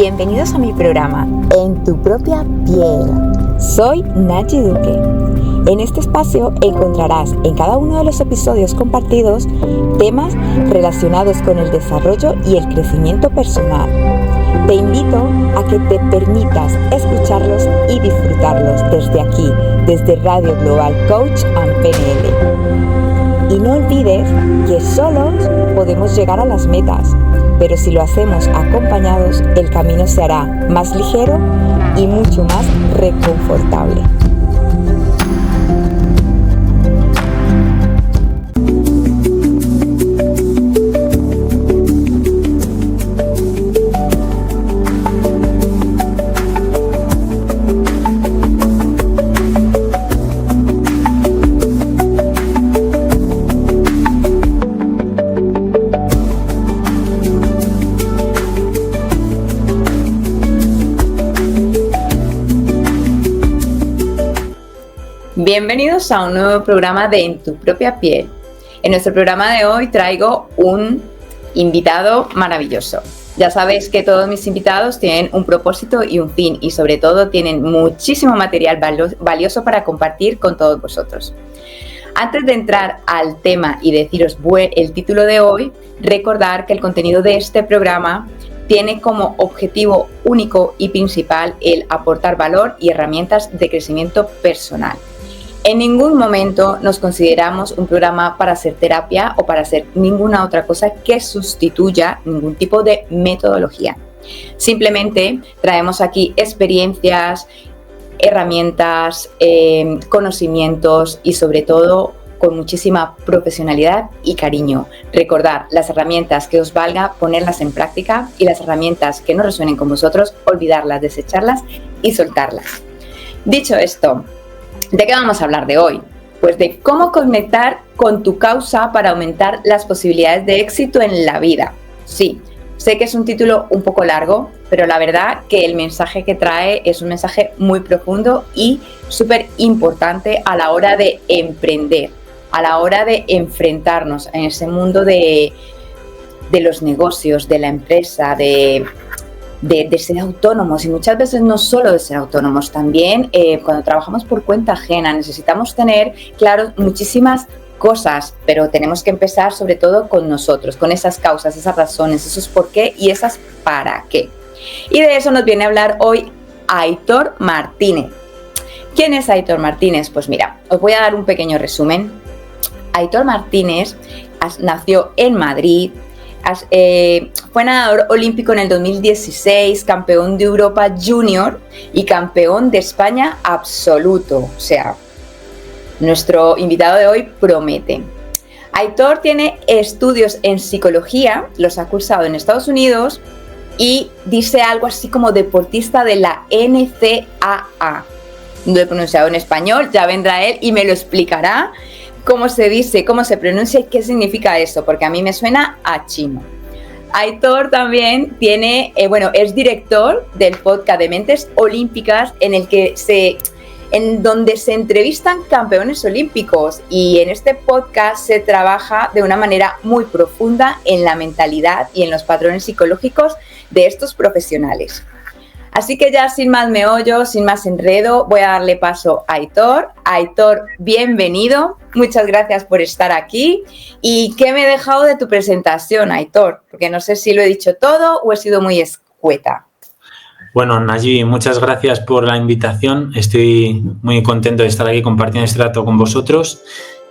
Bienvenidos a mi programa En tu propia piel. Soy Nachi Duque. En este espacio encontrarás en cada uno de los episodios compartidos temas relacionados con el desarrollo y el crecimiento personal. Te invito a que te permitas escucharlos y disfrutarlos desde aquí, desde Radio Global Coach and PNL. Y no olvides que solos podemos llegar a las metas, pero si lo hacemos acompañados, el camino se hará más ligero y mucho más reconfortable. Bienvenidos a un nuevo programa de En tu propia piel. En nuestro programa de hoy traigo un invitado maravilloso. Ya sabéis que todos mis invitados tienen un propósito y un fin y sobre todo tienen muchísimo material valioso para compartir con todos vosotros. Antes de entrar al tema y deciros el título de hoy, recordar que el contenido de este programa tiene como objetivo único y principal el aportar valor y herramientas de crecimiento personal. En ningún momento nos consideramos un programa para hacer terapia o para hacer ninguna otra cosa que sustituya ningún tipo de metodología. Simplemente traemos aquí experiencias, herramientas, conocimientos y sobre todo con muchísima profesionalidad y cariño. Recordad, las herramientas que os valga, ponerlas en práctica y las herramientas que no resuenen con vosotros, olvidarlas, desecharlas y soltarlas. Dicho esto, ¿de qué vamos a hablar de hoy? Pues de cómo conectar con tu causa para aumentar las posibilidades de éxito en la vida. Sí, sé que es un título un poco largo, pero la verdad que el mensaje que trae es un mensaje muy profundo y súper importante a la hora de emprender, a la hora de enfrentarnos en ese mundo de los negocios, de la empresa, de ser autónomos y muchas veces no solo de ser autónomos, también cuando trabajamos por cuenta ajena necesitamos tener claro muchísimas cosas, pero tenemos que empezar sobre todo con nosotros, con esas causas, esas razones, esos por qué y esas para qué. Y de eso nos viene a hablar hoy Aitor Martínez. ¿Quién es Aitor Martínez? Pues mira, os voy a dar un pequeño resumen. Aitor Martínez nació en Madrid. Fue nadador olímpico en el 2016, campeón de Europa Junior y campeón de España absoluto. O sea, nuestro invitado de hoy promete. Aitor tiene estudios en psicología, los ha cursado en Estados Unidos y dice algo así como deportista de la NCAA. No lo he pronunciado en español, ya vendrá él y me lo explicará. Cómo se dice, cómo se pronuncia y qué significa eso, porque a mí me suena a chino. Aitor también es director del podcast de Mentes Olímpicas en donde se entrevistan campeones olímpicos y en este podcast se trabaja de una manera muy profunda en la mentalidad y en los patrones psicológicos de estos profesionales. Así que ya sin más meollo, sin más enredo, voy a darle paso a Aitor. Aitor, bienvenido. Muchas gracias por estar aquí. ¿Y qué me he dejado de tu presentación, Aitor? Porque no sé si lo he dicho todo o he sido muy escueta. Bueno, Nayi, muchas gracias por la invitación. Estoy muy contento de estar aquí compartiendo este rato con vosotros.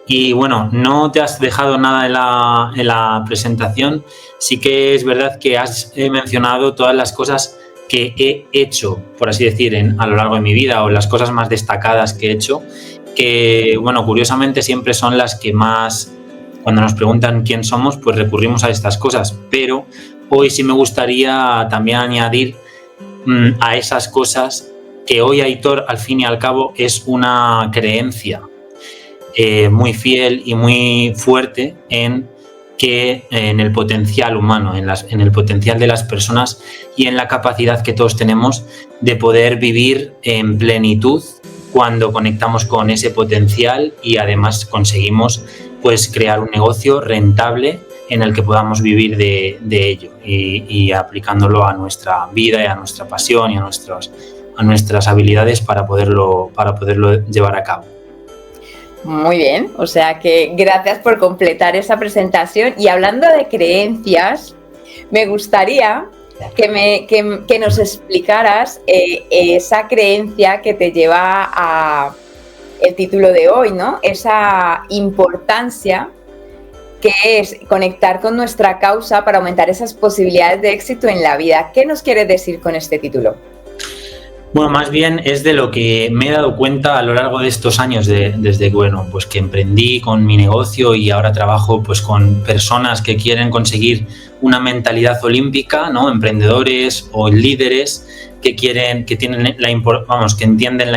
Y bueno, no te has dejado nada en la presentación. Sí que es verdad que has mencionado todas las cosas que he hecho, por así decir, a lo largo de mi vida o las cosas más destacadas que he hecho, que, bueno, curiosamente siempre son las que más, cuando nos preguntan quién somos, pues recurrimos a estas cosas. Pero hoy sí me gustaría también añadir a esas cosas que hoy Aitor, al fin y al cabo, es una creencia muy fiel y muy fuerte en el potencial humano, en el potencial de las personas y en la capacidad que todos tenemos de poder vivir en plenitud cuando conectamos con ese potencial y además conseguimos pues crear un negocio rentable en el que podamos vivir de ello y aplicándolo a nuestra vida y a nuestra pasión y a nuestras habilidades para poderlo llevar a cabo. Muy bien, o sea que gracias por completar esa presentación. Y hablando de creencias, me gustaría que nos explicaras esa creencia que te lleva a el título de hoy, ¿no? Esa importancia que es conectar con nuestra causa para aumentar esas posibilidades de éxito en la vida. ¿Qué nos quieres decir con este título? Bueno, más bien es de lo que me he dado cuenta a lo largo de estos años desde pues que emprendí con mi negocio y ahora trabajo pues con personas que quieren conseguir una mentalidad olímpica, ¿no? Emprendedores o líderes que entienden la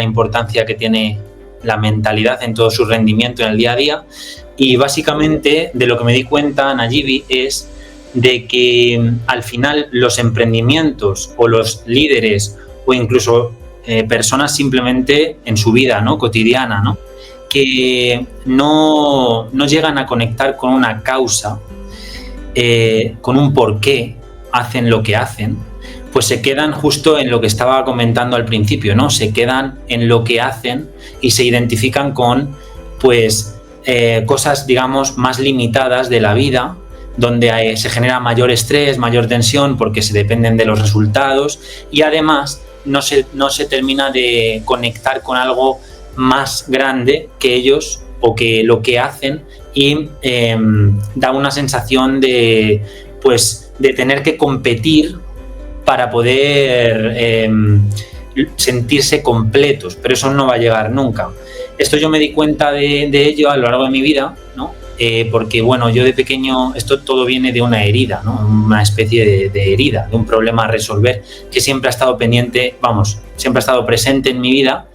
importancia que tiene la mentalidad en todo su rendimiento en el día a día. Y básicamente de lo que me di cuenta, Nayibi, es de que al final los emprendimientos o los líderes o incluso personas simplemente en su vida, ¿no? Cotidiana, ¿no? Que no llegan a conectar con una causa, con un porqué hacen lo que hacen, pues se quedan justo en lo que estaba comentando al principio, ¿no? Se quedan en lo que hacen y se identifican con pues cosas, digamos, más limitadas de la vida, donde se genera mayor estrés, mayor tensión porque se dependen de los resultados y además no se termina de conectar con algo más grande que ellos o que lo que hacen y da una sensación de tener que competir para poder sentirse completos, pero eso no va a llegar nunca. Esto yo me di cuenta de ello a lo largo de mi vida, ¿no? Porque bueno, yo de pequeño, esto todo viene de una herida, ¿no? Una especie de herida, de un problema a resolver que siempre ha estado siempre ha estado presente en mi vida.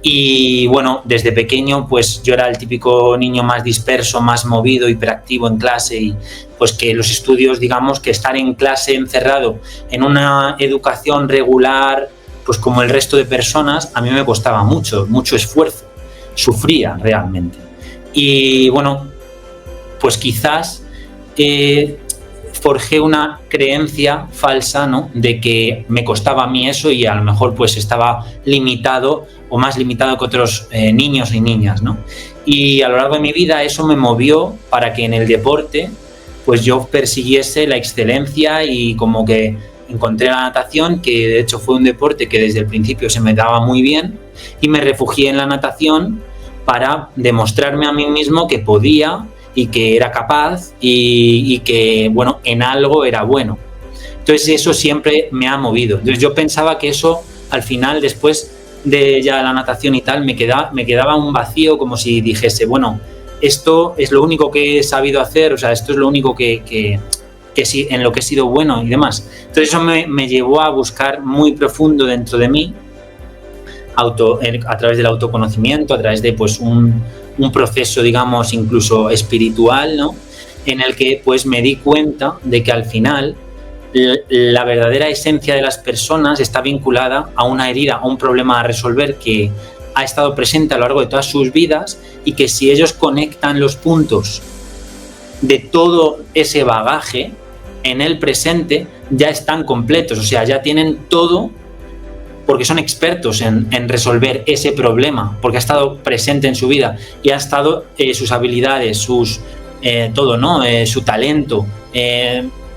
Y bueno, desde pequeño pues yo era el típico niño más disperso, más movido, hiperactivo en clase y pues que los estudios, digamos, que estar en clase encerrado en una educación regular, pues como el resto de personas, a mí me costaba mucho esfuerzo, sufría realmente. Y bueno, pues quizás forjé una creencia falsa, ¿no? De que me costaba a mí eso y a lo mejor pues estaba limitado o más limitado que otros niños y niñas, ¿no? Y a lo largo de mi vida eso me movió para que en el deporte pues yo persiguiese la excelencia y como que encontré la natación, que de hecho fue un deporte que desde el principio se me daba muy bien y me refugié en la natación para demostrarme a mí mismo que podía y que era capaz y que, bueno, en algo era bueno. Entonces eso siempre me ha movido. Entonces yo pensaba que eso al final, después de ya la natación y tal, me quedaba un vacío, como si dijese, bueno, esto es lo único que he sabido hacer, o sea, esto es lo único que sí, en lo que he sido bueno y demás. Entonces eso me llevó a buscar muy profundo dentro de mí, a través del autoconocimiento, a través de pues un proceso, digamos, incluso espiritual, ¿no? En el que pues me di cuenta de que al final la verdadera esencia de las personas está vinculada a una herida, a un problema a resolver que ha estado presente a lo largo de todas sus vidas y que si ellos conectan los puntos de todo ese bagaje en el presente ya están completos, o sea, ya tienen todo porque son expertos en resolver ese problema, porque ha estado presente en su vida y ha estado sus habilidades, todo, ¿no? Su talento,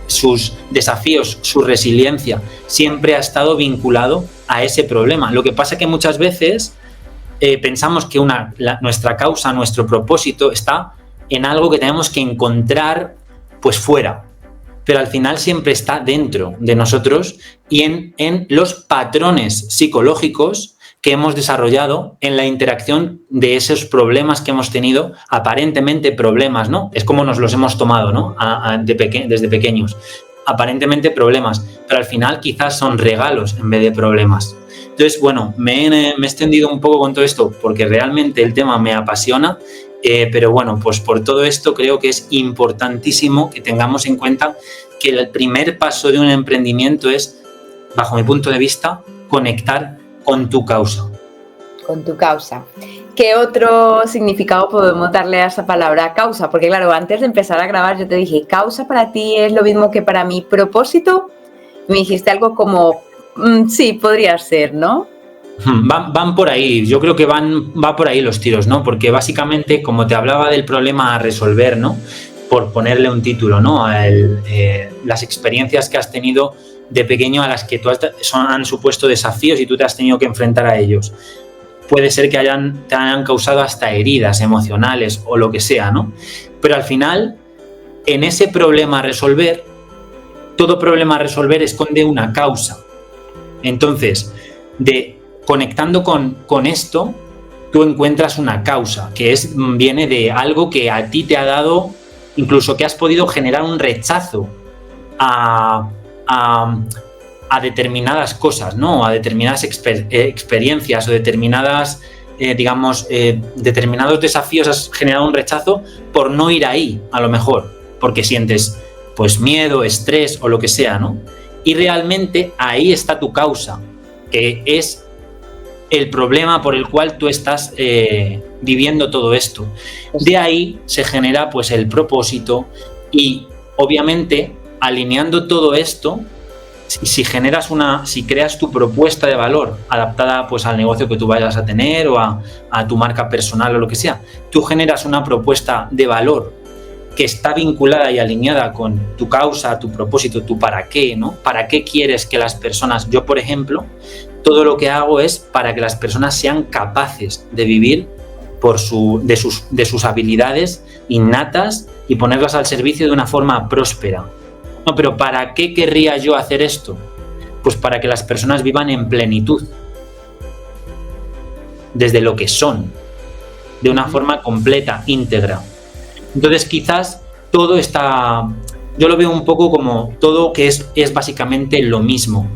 sus desafíos, su resiliencia, siempre ha estado vinculado a ese problema. Lo que pasa es que muchas veces pensamos que nuestra causa, nuestro propósito está en algo que tenemos que encontrar pues fuera, pero al final siempre está dentro de nosotros y en los patrones psicológicos que hemos desarrollado en la interacción de esos problemas que hemos tenido, aparentemente problemas, ¿no? Es como nos los hemos tomado, ¿no? Desde pequeños. Aparentemente problemas, pero al final quizás son regalos en vez de problemas. Entonces, bueno, me he extendido un poco con todo esto porque realmente el tema me apasiona. Pero bueno, pues por todo esto creo que es importantísimo que tengamos en cuenta que el primer paso de un emprendimiento es, bajo mi punto de vista, conectar con tu causa. Con tu causa. ¿Qué otro significado podemos darle a esa palabra causa? Porque claro, antes de empezar a grabar yo te dije, ¿causa para ti es lo mismo que para mí propósito? Me dijiste algo como, sí, podría ser, ¿no? Van por ahí, yo creo que va por ahí los tiros, ¿no? Porque básicamente, como te hablaba del problema a resolver, ¿no? Por ponerle un título, ¿no? Las experiencias que has tenido de pequeño a las que han supuesto desafíos y tú te has tenido que enfrentar a ellos. Puede ser que te hayan causado hasta heridas emocionales o lo que sea, ¿no? Pero al final, en ese problema a resolver, todo problema a resolver esconde una causa. Entonces, conectando con esto, tú encuentras una causa, que viene de algo que a ti te ha dado, incluso que has podido generar un rechazo a determinadas cosas, ¿no? A determinadas experiencias o determinadas, determinados desafíos has generado un rechazo por no ir ahí, a lo mejor, porque sientes pues miedo, estrés o lo que sea, ¿no? Y realmente ahí está tu causa, que es el problema por el cual tú estás viviendo todo esto. De ahí se genera pues el propósito y obviamente alineando todo esto, si creas tu propuesta de valor adaptada pues al negocio que tú vayas a tener o a tu marca personal o lo que sea, tú generas una propuesta de valor que está vinculada y alineada con tu causa, tu propósito, tu para qué, ¿no? ¿Para qué quieres que las personas? Yo, por ejemplo, todo lo que hago es para que las personas sean capaces de vivir de sus habilidades innatas y ponerlas al servicio de una forma próspera. No, pero ¿para qué querría yo hacer esto? Pues para que las personas vivan en plenitud, desde lo que son, de una forma completa, íntegra. Entonces quizás todo está, yo lo veo un poco como todo que es básicamente lo mismo.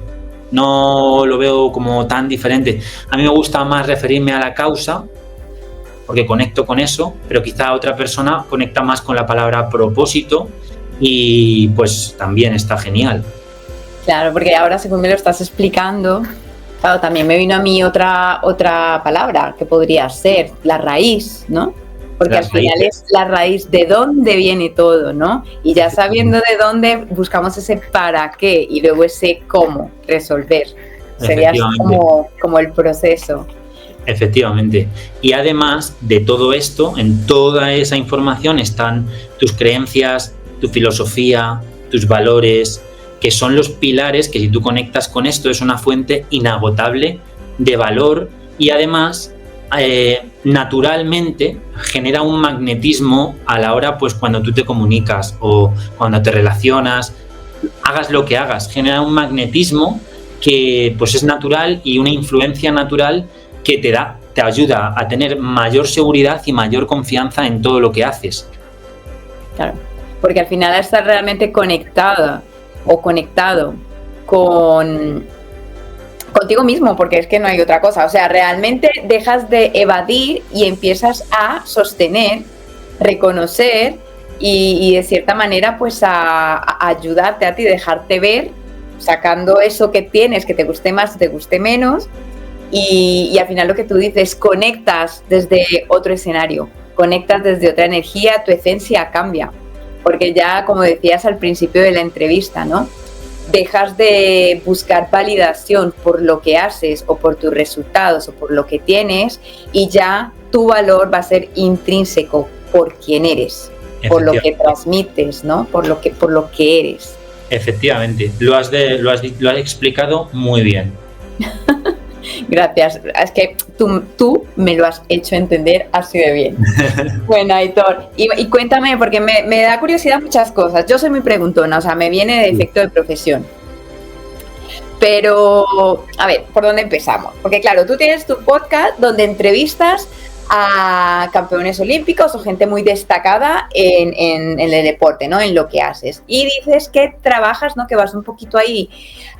No lo veo como tan diferente. A mí me gusta más referirme a la causa, porque conecto con eso, pero quizá otra persona conecta más con la palabra propósito y pues también está genial. Claro, porque ahora según me lo estás explicando, claro, también me vino a mí otra palabra que podría ser la raíz, ¿no? Porque al final es la raíz de dónde viene todo, ¿no? Y ya sabiendo de dónde, buscamos ese para qué y luego ese cómo resolver. Sería como el proceso. Efectivamente. Y además de todo esto, en toda esa información están tus creencias, tu filosofía, tus valores, que son los pilares que si tú conectas con esto es una fuente inagotable de valor y además naturalmente genera un magnetismo a la hora pues cuando tú te comunicas o cuando te relacionas, hagas lo que hagas, genera un magnetismo que pues es natural y una influencia natural que te ayuda a tener mayor seguridad y mayor confianza en todo lo que haces. Claro, porque al final estás realmente conectada o conectado contigo mismo, porque es que no hay otra cosa. O sea, realmente dejas de evadir y empiezas a sostener, reconocer y de cierta manera pues a ayudarte a ti, dejarte ver, sacando eso que tienes, que te guste más o te guste menos. Y al final lo que tú dices, conectas desde otro escenario, conectas desde otra energía, tu esencia cambia. Porque ya, como decías al principio de la entrevista, ¿no? Dejas de buscar validación por lo que haces o por tus resultados o por lo que tienes y ya tu valor va a ser intrínseco por quién eres, por lo que transmites, ¿no? Por lo que eres. Efectivamente, lo has explicado muy bien. Gracias, es que tú me lo has hecho entender así de bien. Bueno, Aitor, y cuéntame, porque me da curiosidad muchas cosas. Yo soy muy preguntona, o sea, me viene de efecto de profesión. Pero, a ver, ¿por dónde empezamos? Porque claro, tú tienes tu podcast donde entrevistas a campeones olímpicos o gente muy destacada en el deporte, ¿no? En lo que haces. Y dices que trabajas, ¿no? Que vas un poquito ahí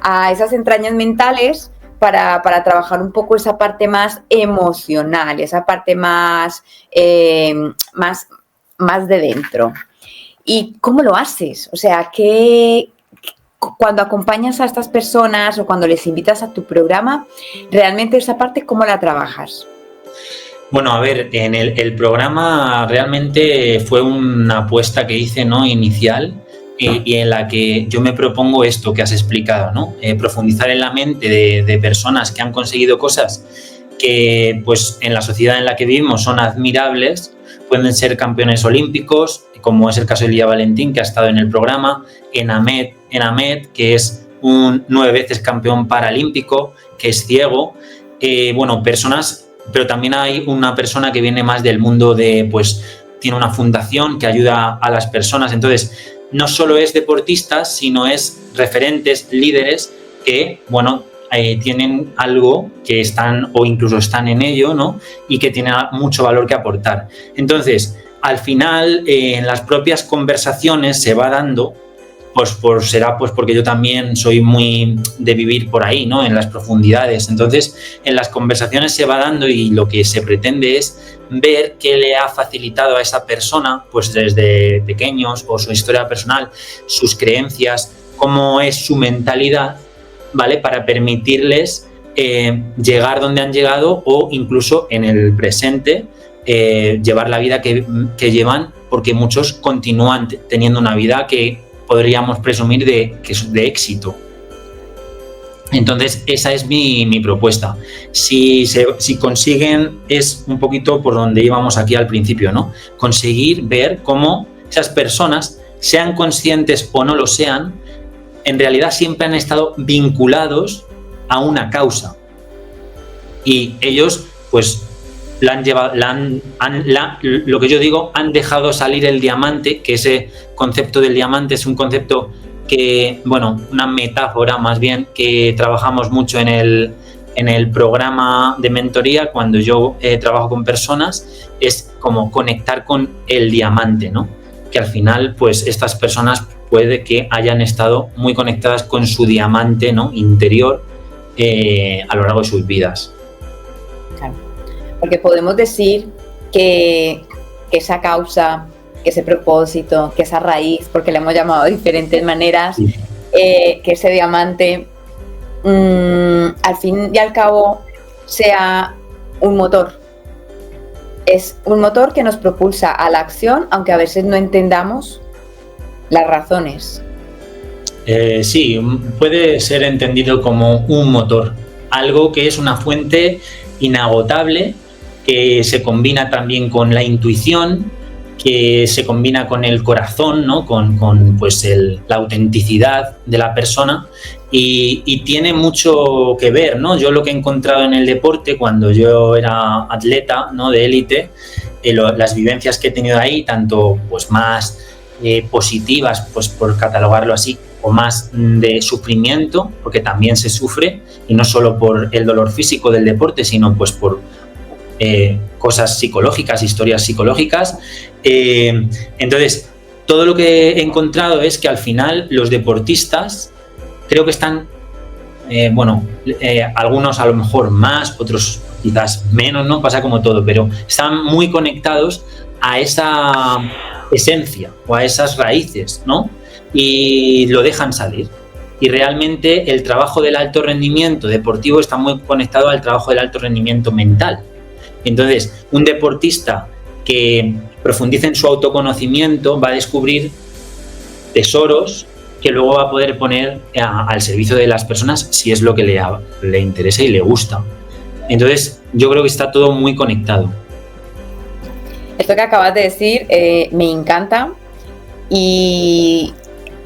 a esas entrañas mentales para trabajar un poco esa parte más emocional, esa parte más de dentro. ¿Y cómo lo haces? O sea, cuando acompañas a estas personas o cuando les invitas a tu programa, realmente esa parte, ¿cómo la trabajas? Bueno, a ver, en el programa realmente fue una apuesta que hice, ¿no?, inicial, y en la que yo me propongo esto que has explicado, ¿no? Profundizar en la mente de personas que han conseguido cosas que, pues, en la sociedad en la que vivimos son admirables. Pueden ser campeones olímpicos, como es el caso de Lía Valentín, que ha estado en el programa, en Ahmed, que es un 9 veces campeón paralímpico, que es ciego. Bueno, personas, pero también hay una persona que viene más del mundo de, pues, tiene una fundación que ayuda a las personas. Entonces, no solo es deportistas, sino es referentes, líderes que, bueno, tienen algo que están o incluso están en ello, ¿no? Y que tienen mucho valor que aportar. Entonces, al final, en las propias conversaciones se va dando, pues será pues porque yo también soy muy de vivir por ahí, ¿no?, en las profundidades. Entonces, en las conversaciones se va dando y lo que se pretende es ver qué le ha facilitado a esa persona, pues desde pequeños, o su historia personal, sus creencias, cómo es su mentalidad, ¿vale?, para permitirles llegar donde han llegado o incluso en el presente llevar la vida que llevan, porque muchos continúan teniendo una vida que podríamos presumir que es de éxito. Entonces, esa es mi propuesta. Si consiguen, es un poquito por donde íbamos aquí al principio, ¿no? Conseguir ver cómo esas personas, sean conscientes o no lo sean, en realidad siempre han estado vinculados a una causa. Y ellos, pues, la han llevado, lo que yo digo, han dejado salir el diamante, que ese concepto del diamante es un concepto que, bueno, una metáfora más bien, que trabajamos mucho en el programa de mentoría cuando yo trabajo con personas, es como conectar con el diamante, ¿no? Que al final, pues, estas personas puede que hayan estado muy conectadas con su diamante, ¿no?, interior a lo largo de sus vidas. Claro. Porque podemos decir que esa causa, que ese propósito, que esa raíz, porque le hemos llamado de diferentes maneras, sí, que ese diamante, al fin y al cabo, sea un motor. Es un motor que nos propulsa a la acción, aunque a veces no entendamos las razones. Sí, puede ser entendido como un motor, algo que es una fuente inagotable, que se combina también con la intuición, que se combina con el corazón, ¿no?, con pues la autenticidad de la persona, y tiene mucho que ver, ¿no? Yo lo que he encontrado en el deporte cuando yo era atleta, ¿no?, de élite, las vivencias que he tenido ahí, tanto pues más positivas, pues por catalogarlo así, o más de sufrimiento, porque también se sufre, y no solo por el dolor físico del deporte, sino pues por cosas psicológicas, historias psicológicas. Entonces, todo lo que he encontrado es que al final los deportistas creo que están, algunos a lo mejor más, otros quizás menos, ¿no? Pasa como todo, pero están muy conectados a esa esencia o a esas raíces, ¿no? Y lo dejan salir. Y realmente el trabajo del alto rendimiento deportivo está muy conectado al trabajo del alto rendimiento mental. Entonces, un deportista que profundice en su autoconocimiento va a descubrir tesoros que luego va a poder poner al servicio de las personas si es lo que le interesa y le gusta. Entonces, yo creo que está todo muy conectado. Esto que acabas de decir me encanta, y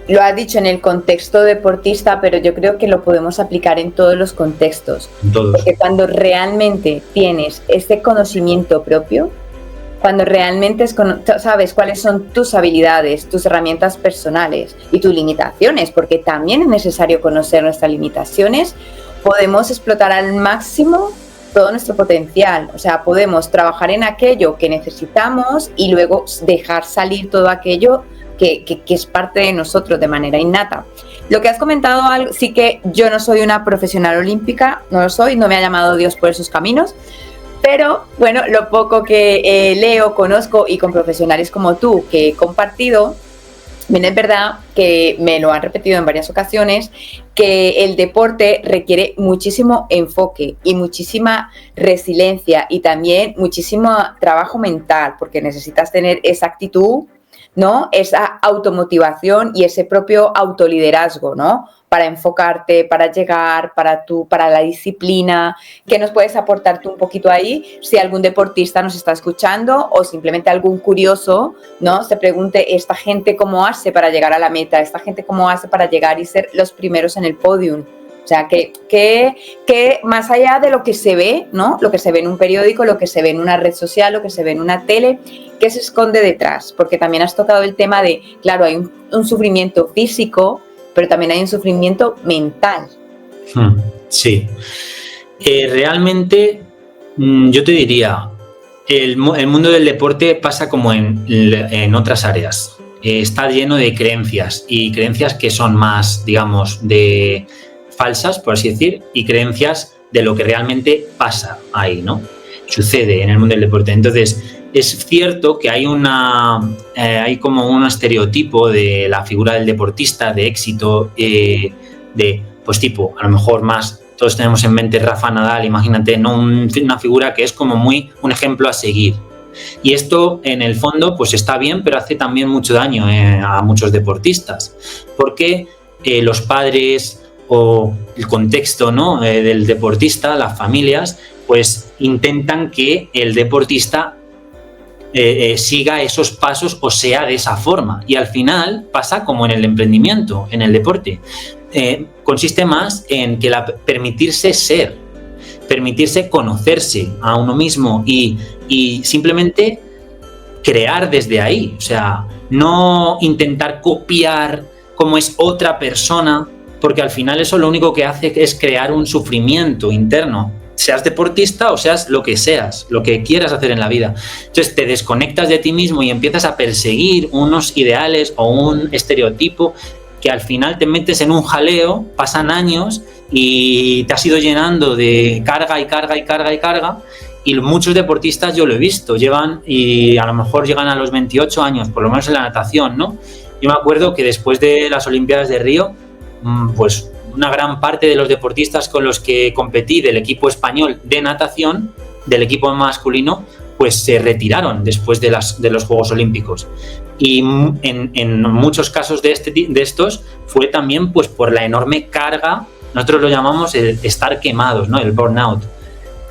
lo has dicho en el contexto deportista, pero yo creo que lo podemos aplicar en todos los contextos. Porque cuando realmente tienes ese conocimiento propio, cuando realmente sabes cuáles son tus habilidades, tus herramientas personales y tus limitaciones, porque también es necesario conocer nuestras limitaciones, podemos explotar al máximo todo nuestro potencial. O sea, podemos trabajar en aquello que necesitamos y luego dejar salir todo aquello que es parte de nosotros de manera innata. Lo que has comentado, sí, que yo no soy una profesional olímpica, no lo soy, no me ha llamado Dios por esos caminos, pero bueno, lo poco que leo, conozco, y con profesionales como tú que he compartido, Bien, es verdad que me lo han repetido en varias ocasiones, que el deporte requiere muchísimo enfoque y muchísima resiliencia y también muchísimo trabajo mental, porque necesitas tener esa actitud, ¿no? Esa automotivación y ese propio autoliderazgo, ¿no? Para enfocarte, para llegar, para la disciplina. ¿Qué nos puedes aportar tú un poquito ahí? Si algún deportista nos está escuchando o simplemente algún curioso, ¿no? Se pregunte, ¿esta gente cómo hace para llegar a la meta? ¿Esta gente cómo hace para llegar y ser los primeros en el podium? O sea, que más allá de lo que se ve, ¿no? Lo que se ve en un periódico, lo que se ve en una red social, lo que se ve en una tele, ¿qué se esconde detrás? Porque también has tocado el tema de, claro, hay un sufrimiento físico, pero también hay un sufrimiento mental. Sí. Realmente, yo te diría, el mundo del deporte pasa como en otras áreas. Está lleno de creencias y creencias que son más, digamos, de falsas, por así decir, y creencias de lo que realmente pasa ahí, ¿no? Sucede en el mundo del deporte. Entonces, es cierto que hay como un estereotipo de la figura del deportista, de éxito, pues tipo, a lo mejor más, todos tenemos en mente Rafa Nadal, imagínate, ¿no? Una figura que es como muy un ejemplo a seguir. Y esto, en el fondo, pues está bien, pero hace también mucho daño a muchos deportistas, porque los padres o el contexto, ¿no? Del deportista, las familias, pues intentan que el deportista siga esos pasos o sea de esa forma. Y al final pasa como en el emprendimiento, en el deporte. Consiste más en que permitirse ser, permitirse conocerse a uno mismo y simplemente crear desde ahí. O sea, no intentar copiar cómo es otra persona, porque al final eso lo único que hace es crear un sufrimiento interno. Seas deportista o seas lo que quieras hacer en la vida. Entonces te desconectas de ti mismo y empiezas a perseguir unos ideales o un estereotipo que al final te metes en un jaleo, pasan años y te has ido llenando de carga y muchos deportistas, yo lo he visto, y a lo mejor llegan a los 28 años, por lo menos en la natación, ¿no? Yo me acuerdo que después de las Olimpiadas de Río, pues una gran parte de los deportistas con los que competí del equipo español de natación, del equipo masculino, pues se retiraron después de los Juegos Olímpicos. Y en muchos casos de estos fue también pues por la enorme carga, nosotros lo llamamos el estar quemados, ¿no? El burnout,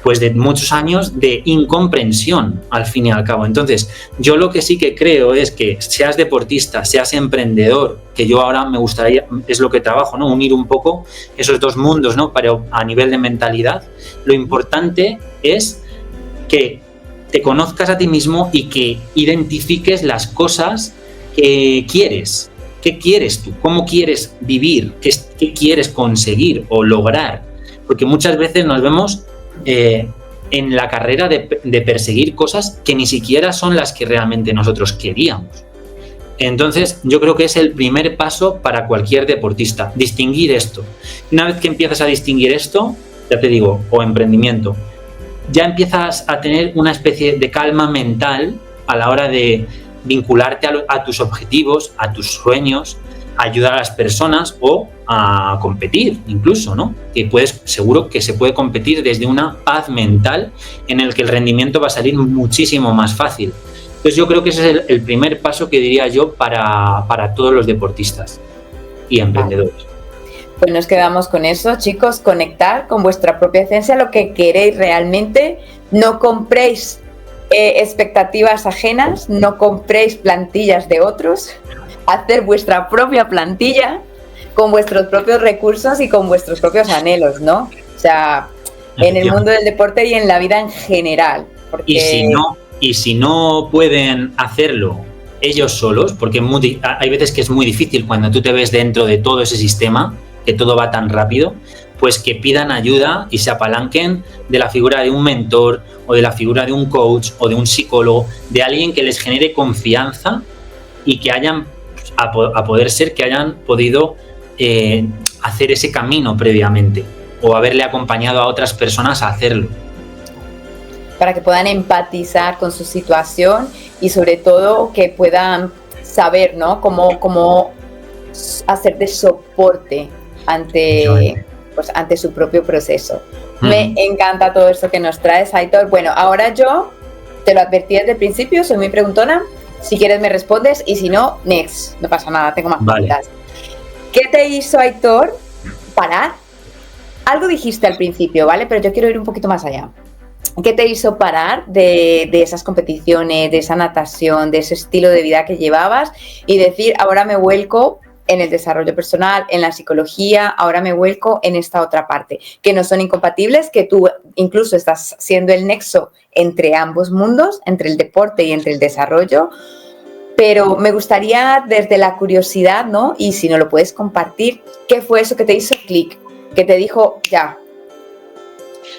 pues de muchos años de incomprensión al fin y al cabo. Entonces, yo lo que sí que creo es que seas deportista, seas emprendedor, que yo ahora me gustaría, es lo que trabajo, ¿no? Unir un poco esos dos mundos, ¿no? Pero a nivel de mentalidad, lo importante es que te conozcas a ti mismo y que identifiques las cosas que quieres. ¿Qué quieres tú? ¿Cómo quieres vivir? ¿Qué quieres conseguir o lograr? Porque muchas veces nos vemos en la carrera de perseguir cosas que ni siquiera son las que realmente nosotros queríamos. Entonces, yo creo que es el primer paso para cualquier deportista, distinguir esto. Una vez que empiezas a distinguir esto, ya te digo, o emprendimiento, ya empiezas a tener una especie de calma mental a la hora de vincularte a tus objetivos, a tus sueños, a ayudar a las personas o a competir incluso, ¿no? Que seguro que se puede competir desde una paz mental en el que el rendimiento va a salir muchísimo más fácil. Entonces yo creo que ese es el primer paso que diría yo para todos los deportistas y emprendedores. Pues nos quedamos con eso, chicos, conectar con vuestra propia esencia, lo que queréis realmente, no compréis expectativas ajenas, no compréis plantillas de otros, hacer vuestra propia plantilla con vuestros propios recursos y con vuestros propios anhelos, ¿no? O sea, en el mundo del deporte y en la vida en general. Porque... Y si no pueden hacerlo ellos solos, porque hay veces que es muy difícil cuando tú te ves dentro de todo ese sistema, que todo va tan rápido, pues que pidan ayuda y se apalanquen de la figura de un mentor o de la figura de un coach o de un psicólogo, de alguien que les genere confianza y que hayan, a poder ser, que hayan podido hacer ese camino previamente o haberle acompañado a otras personas a hacerlo. Para que puedan empatizar con su situación y sobre todo que puedan saber, ¿no? Cómo hacer de soporte ante su propio proceso. Me encanta todo esto que nos traes, Aitor. Bueno, ahora yo te lo advertí desde el principio, soy muy preguntona. Si quieres me respondes y si no, next. No pasa nada, tengo más preguntas. ¿Qué te hizo, Aitor, parar? Algo dijiste al principio, ¿vale? Pero yo quiero ir un poquito más allá. ¿Qué te hizo parar de esas competiciones, de esa natación, de ese estilo de vida que llevabas y decir, ahora me vuelco en el desarrollo personal, en la psicología, ahora me vuelco en esta otra parte, que no son incompatibles, que tú incluso estás siendo el nexo entre ambos mundos, entre el deporte y entre el desarrollo? Pero me gustaría, desde la curiosidad, ¿no? Y si no lo puedes compartir, ¿qué fue eso que te hizo clic? Que te dijo, ya,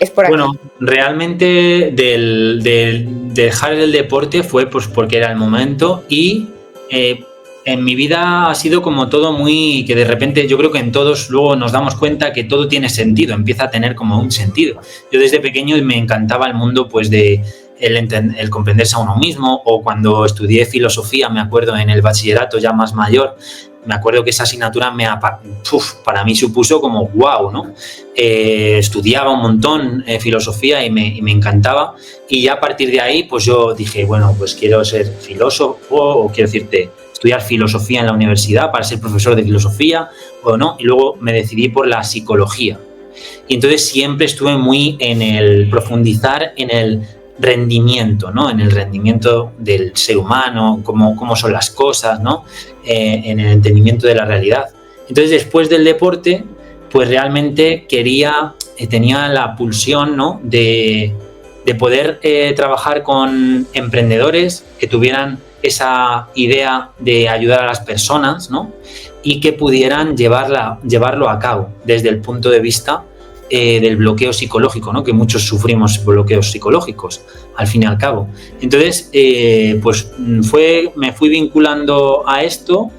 es por aquí. Bueno, realmente de dejar el deporte fue pues porque era el momento y en mi vida ha sido como todo muy, que de repente yo creo que en todos luego nos damos cuenta que todo tiene sentido, empieza a tener como un sentido. Yo desde pequeño me encantaba el mundo pues de el comprenderse a uno mismo, o cuando estudié filosofía, me acuerdo en el bachillerato ya más mayor, me acuerdo que esa asignatura para mí supuso como wow, ¿no? Estudiaba un montón filosofía y me encantaba, y ya a partir de ahí pues yo dije, bueno, pues quiero ser filósofo, o quiero decirte, estudiar filosofía en la universidad para ser profesor de filosofía o no, y luego me decidí por la psicología. Y entonces siempre estuve muy en el profundizar en el rendimiento, ¿no? En el rendimiento del ser humano, cómo son las cosas, ¿no? En el entendimiento de la realidad. Entonces, después del deporte, pues realmente tenía la pulsión, ¿no? de poder trabajar con emprendedores que tuvieran esa idea de ayudar a las personas, ¿no? Y que pudieran llevarlo a cabo desde el punto de vista del bloqueo psicológico, ¿no? Que muchos sufrimos bloqueos psicológicos, al fin y al cabo. Entonces, pues me fui vinculando a esto,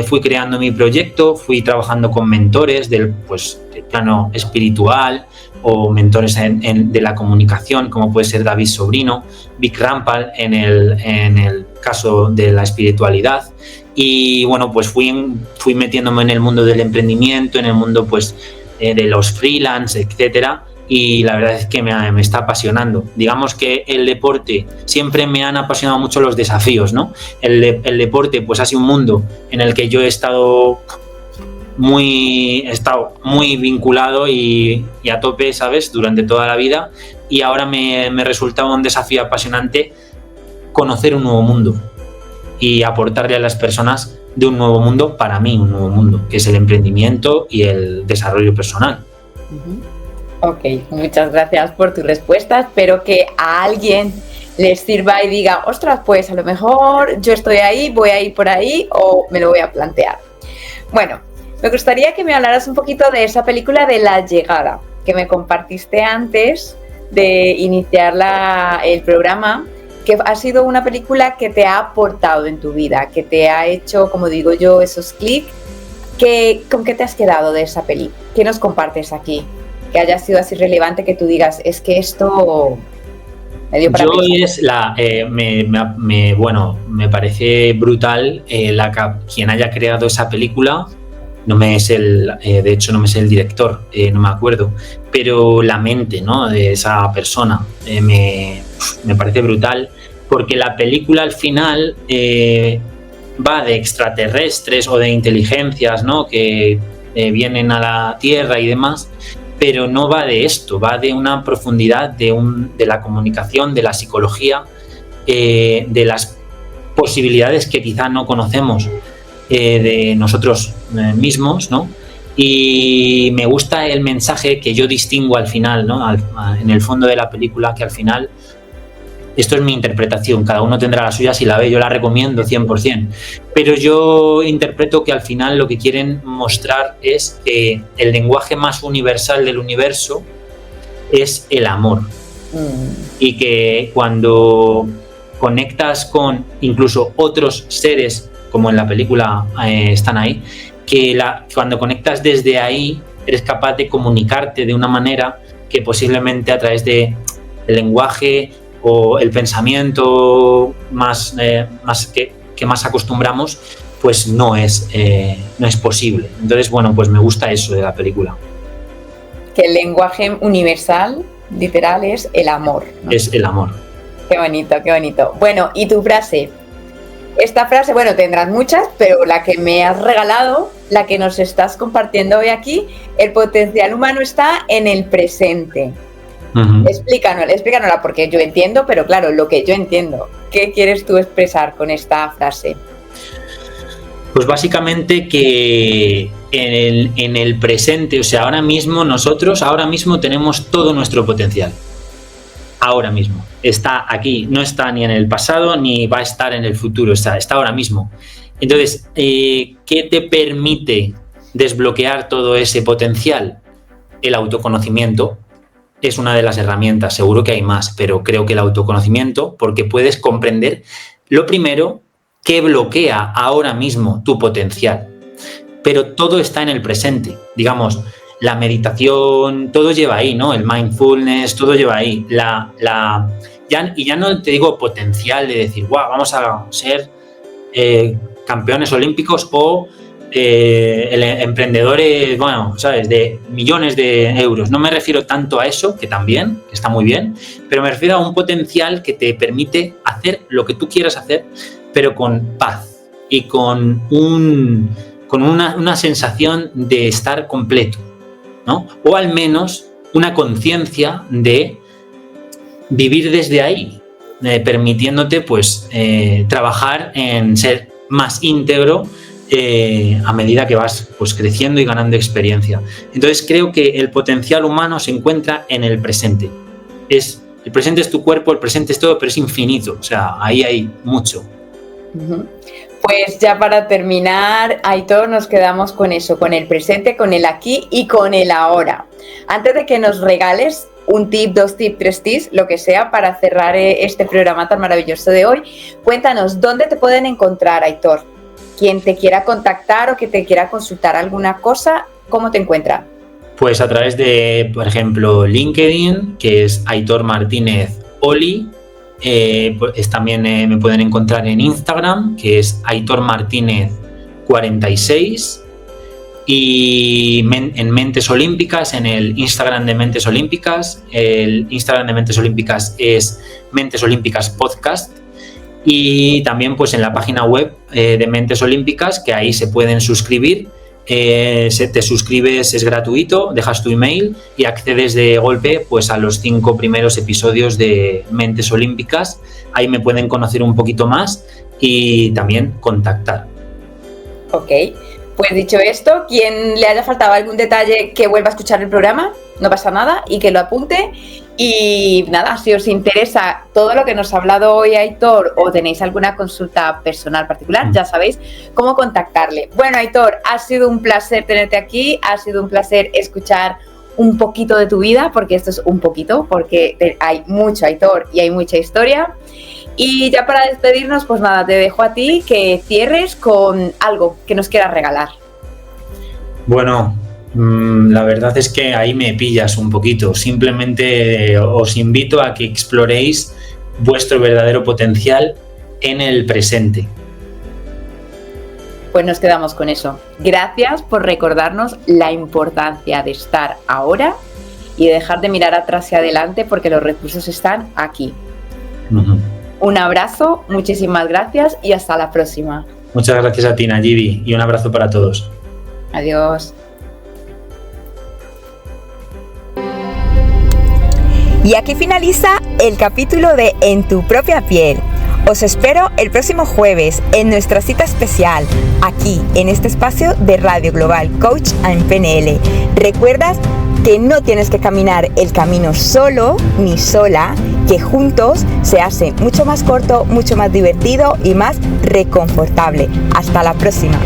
fui creando mi proyecto, fui trabajando con mentores del plano espiritual, o mentores de la comunicación, como puede ser David Sobrino, Vic Rampal en el caso de la espiritualidad. Y bueno, pues fui metiéndome en el mundo del emprendimiento, en el mundo pues de los freelance, etcétera, y la verdad es que me está apasionando. Digamos que el deporte, siempre me han apasionado mucho los desafíos, ¿no? El deporte pues ha sido un mundo en el que yo he estado muy vinculado y a tope, ¿sabes? Durante toda la vida, y ahora me resultaba un desafío apasionante conocer un nuevo mundo y aportarle a las personas de un nuevo mundo, para mí un nuevo mundo, que es el emprendimiento y el desarrollo personal. Ok, muchas gracias por tu respuesta. Espero que a alguien les sirva y diga, ostras, pues a lo mejor yo estoy ahí, voy a ir por ahí o me lo voy a plantear. Bueno, me gustaría que me hablaras un poquito de esa película de La Llegada, que me compartiste antes de iniciar el programa, que ha sido una película que te ha aportado en tu vida, que te ha hecho, como digo yo, esos clics. ¿Con qué te has quedado de esa peli? ¿Qué nos compartes aquí? Que haya sido así relevante, que tú digas, es que esto me dio para me parece brutal quien haya creado esa película. De hecho no me sé el director, no me acuerdo, pero la mente, ¿no? De esa persona me parece brutal, porque la película al final va de extraterrestres o de inteligencias, ¿no? Que vienen a la Tierra y demás, pero no va de esto, va de una profundidad de la comunicación, de la psicología, de las posibilidades que quizá no conocemos de nosotros mismos, ¿no? Y me gusta el mensaje que yo distingo al final, ¿no? En el fondo de la película, que al final, esto es mi interpretación, cada uno tendrá la suya si la ve, yo la recomiendo 100%, pero yo interpreto que al final lo que quieren mostrar es que el lenguaje más universal del universo es el amor. Y que cuando conectas con incluso otros seres, como en la película están ahí, que cuando conectas desde ahí eres capaz de comunicarte de una manera que posiblemente a través del lenguaje o el pensamiento más que que más acostumbramos, pues no es posible. Entonces, bueno, pues me gusta eso de la película. Que el lenguaje universal, literal, es el amor, ¿no? Es el amor. Qué bonito, qué bonito. Bueno, ¿y tu frase? Esta frase, bueno, tendrás muchas, pero la que me has regalado, la que nos estás compartiendo hoy aquí, el potencial humano está en el presente. Uh-huh. Explícanosla, porque yo entiendo, pero claro, lo que yo entiendo. ¿Qué quieres tú expresar con esta frase? Pues básicamente que en el presente, o sea, ahora mismo tenemos todo nuestro potencial. Ahora mismo. Está aquí, no está ni en el pasado ni va a estar en el futuro, está ahora mismo. Entonces, ¿qué te permite desbloquear todo ese potencial? El autoconocimiento es una de las herramientas, seguro que hay más, pero creo que el autoconocimiento, porque puedes comprender, lo primero, qué bloquea ahora mismo tu potencial. Pero todo está en el presente, digamos. La meditación, todo lleva ahí, ¿no? El mindfulness, todo lleva ahí. Ya no te digo potencial de decir, wow, vamos a ser campeones olímpicos o emprendedores, bueno, ¿sabes? De millones de euros. No me refiero tanto a eso, que también, que está muy bien, pero me refiero a un potencial que te permite hacer lo que tú quieras hacer, pero con paz y con una sensación de estar completo, ¿no? O al menos una conciencia de vivir desde ahí, permitiéndote pues trabajar en ser más íntegro a medida que vas pues creciendo y ganando experiencia. Entonces creo que el potencial humano se encuentra en el presente. El presente es tu cuerpo, el presente es todo, pero es infinito, o sea, ahí hay mucho. Uh-huh. Pues ya para terminar, Aitor, nos quedamos con eso, con el presente, con el aquí y con el ahora. Antes de que nos regales un tip, 2 tips, 3 tips, lo que sea, para cerrar este programa tan maravilloso de hoy, cuéntanos, ¿dónde te pueden encontrar, Aitor? Quien te quiera contactar o que te quiera consultar alguna cosa, ¿cómo te encuentra? Pues a través de, por ejemplo, LinkedIn, que es Aitor Martínez Oli. Pues también me pueden encontrar en Instagram, que es Aitor Martínez 46, y en Mentes Olímpicas, en el Instagram de Mentes Olímpicas. El Instagram de Mentes Olímpicas es Mentes Olímpicas Podcast, y también pues en la página web de Mentes Olímpicas, que ahí se pueden suscribir. Te suscribes, es gratuito, dejas tu email y accedes de golpe pues a los 5 primeros episodios de Mentes Olímpicas. Ahí me pueden conocer un poquito más y también contactar. Ok, pues dicho esto, quien le haya faltado algún detalle que vuelva a escuchar el programa, no pasa nada, y que lo apunte. Y nada, si os interesa todo lo que nos ha hablado hoy Aitor o tenéis alguna consulta personal particular, ya sabéis cómo contactarle. Bueno, Aitor, ha sido un placer tenerte aquí, ha sido un placer escuchar un poquito de tu vida, porque esto es un poquito, porque hay mucho Aitor y hay mucha historia. Y ya para despedirnos, pues nada, te dejo a ti que cierres con algo que nos quieras regalar. Bueno, la verdad es que ahí me pillas un poquito. Simplemente os invito a que exploréis vuestro verdadero potencial en el presente. Pues nos quedamos con eso. Gracias por recordarnos la importancia de estar ahora y de dejar de mirar atrás y adelante, porque los recursos están aquí. Uh-huh. Un abrazo, muchísimas gracias y hasta la próxima. Muchas gracias a ti, Nayidi, y un abrazo para todos. Adiós. Y aquí finaliza el capítulo de En tu propia piel. Os espero el próximo jueves en nuestra cita especial, aquí en este espacio de Radio Global Coach en PNL. ¿Recuerdas que no tienes que caminar el camino solo ni sola, que juntos se hace mucho más corto, mucho más divertido y más reconfortable? Hasta la próxima.